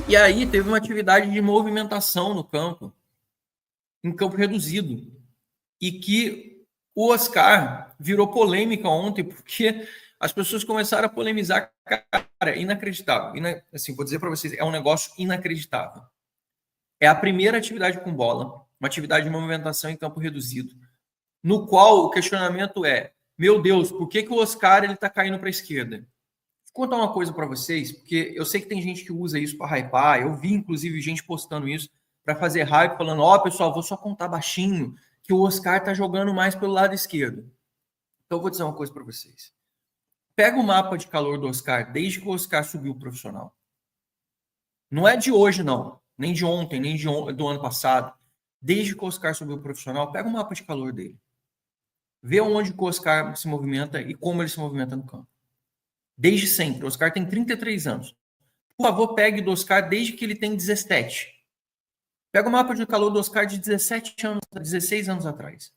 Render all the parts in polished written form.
E aí teve uma atividade de movimentação no campo, em campo reduzido, e que o Oscar virou polêmica ontem, porque as pessoas começaram a polemizar. Cara, inacreditável. Assim, vou dizer para vocês, é um negócio inacreditável. É a primeira atividade com bola, uma atividade de movimentação em campo reduzido, no qual o questionamento é: meu Deus, por que o Oscar ele está caindo para a esquerda? Vou contar uma coisa para vocês, porque eu sei que tem gente que usa isso para hypar. Eu vi, inclusive, gente postando isso para fazer hype, falando: ó, pessoal, vou só contar baixinho, que o Oscar está jogando mais pelo lado esquerdo. Então, eu vou dizer uma coisa para vocês. Pega o mapa de calor do Oscar desde que o Oscar subiu o profissional. Não é de hoje, não. Nem de ontem, nem do ano passado. Desde que o Oscar subiu o profissional, pega o mapa de calor dele. Vê onde o Oscar se movimenta e como ele se movimenta no campo. Desde sempre. O Oscar tem 33 anos. Por favor, pegue do Oscar desde que ele tem 17. Pega o mapa de calor do Oscar de 17 anos, 16 anos atrás.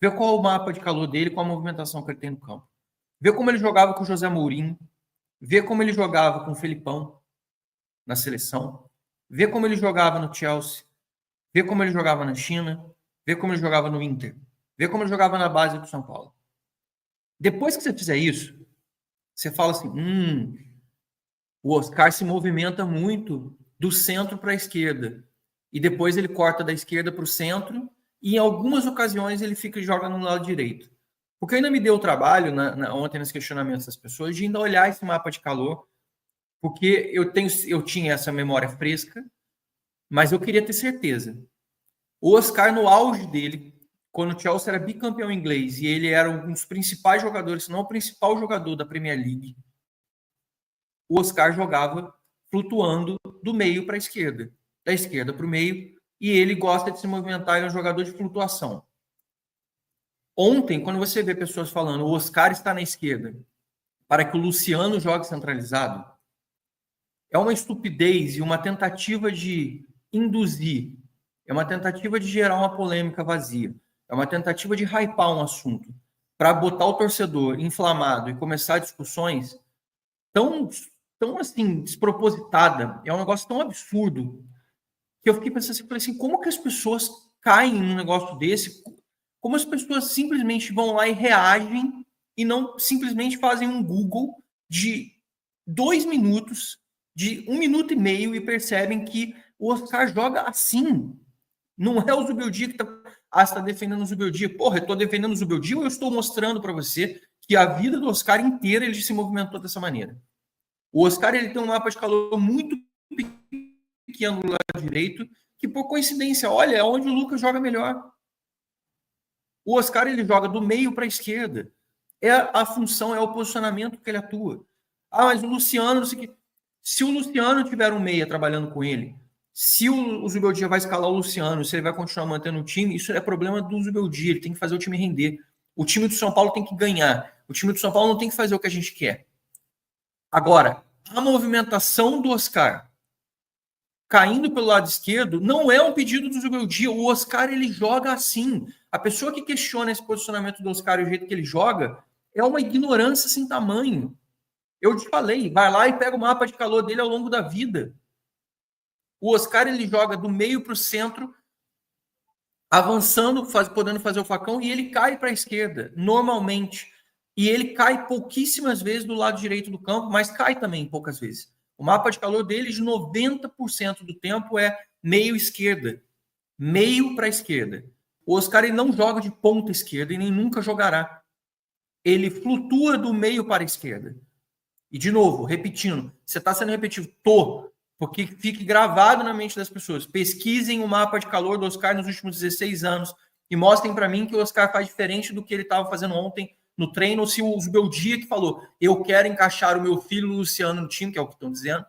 Vê qual é o mapa de calor dele, qual a movimentação que ele tem no campo. Vê como ele jogava com o José Mourinho. Vê como ele jogava com o Felipão na seleção. Vê como ele jogava no Chelsea. Vê como ele jogava na China. Vê como ele jogava no Inter. Vê como ele jogava na base do São Paulo. Depois que você fizer isso, você fala assim, o Oscar se movimenta muito do centro para a esquerda. E depois ele corta da esquerda para o centro. E em algumas ocasiões ele fica e joga no lado direito. Porque ainda me deu o trabalho, ontem nos questionamentos das pessoas, de ainda olhar esse mapa de calor. Porque eu tinha essa memória fresca, mas eu queria ter certeza. O Oscar, no auge dele, quando o Chelsea era bicampeão inglês e ele era um dos principais jogadores, se não o principal jogador da Premier League, o Oscar jogava flutuando do meio para a esquerda, da esquerda para o meio, e ele gosta de se movimentar, ele é um jogador de flutuação. Ontem, quando você vê pessoas falando o Oscar está na esquerda para que o Luciano jogue centralizado, é uma estupidez e uma tentativa de induzir, é uma tentativa de gerar uma polêmica vazia, é uma tentativa de hypar um assunto para botar o torcedor inflamado e começar discussões tão assim, despropositada, é um negócio tão absurdo, que eu fiquei pensando assim, como que as pessoas caem num negócio desse? Como as pessoas simplesmente vão lá e reagem e não simplesmente fazem um Google de 2 minutos, de 1 minuto e meio, e percebem que o Oscar joga assim. Não é o Zubeldia que está defendendo o Zubeldia. Porra, eu estou defendendo o Zubeldia ou eu estou mostrando para você que a vida do Oscar inteira ele se movimentou dessa maneira? O Oscar ele tem um mapa de calor muito pequeno do lado direito, que por coincidência, olha, é onde o Lucas joga melhor. O Oscar ele joga do meio para a esquerda. É a função, é o posicionamento que ele atua. Ah, mas o Luciano, não sei o que. Se o Luciano tiver um meia trabalhando com ele, se o Zubeldia vai escalar o Luciano, se ele vai continuar mantendo o time, isso é problema do Zubeldia. Ele tem que fazer o time render. O time do São Paulo tem que ganhar. O time do São Paulo não tem que fazer o que a gente quer. Agora, a movimentação do Oscar caindo pelo lado esquerdo não é um pedido do Zubeldia. O Oscar ele joga assim. A pessoa que questiona esse posicionamento do Oscar e o jeito que ele joga é uma ignorância sem tamanho. Eu te falei, vai lá e pega o mapa de calor dele ao longo da vida. O Oscar ele joga do meio para o centro, avançando, podendo fazer o facão, e ele cai para a esquerda, normalmente. E ele cai pouquíssimas vezes do lado direito do campo, mas cai também poucas vezes. O mapa de calor dele, de 90% do tempo, é meio esquerda. Meio para a esquerda. O Oscar ele não joga de ponta esquerda e nem nunca jogará. Ele flutua do meio para a esquerda. E, de novo, repetindo, você está sendo repetitivo, porque fique gravado na mente das pessoas. Pesquisem o mapa de calor do Oscar nos últimos 16 anos e mostrem para mim que o Oscar faz diferente do que ele estava fazendo ontem no treino, ou se o Zubeldia que falou, eu quero encaixar o meu filho Luciano no time, que é o que estão dizendo,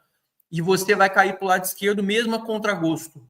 e você vai cair para o lado esquerdo mesmo a contragosto.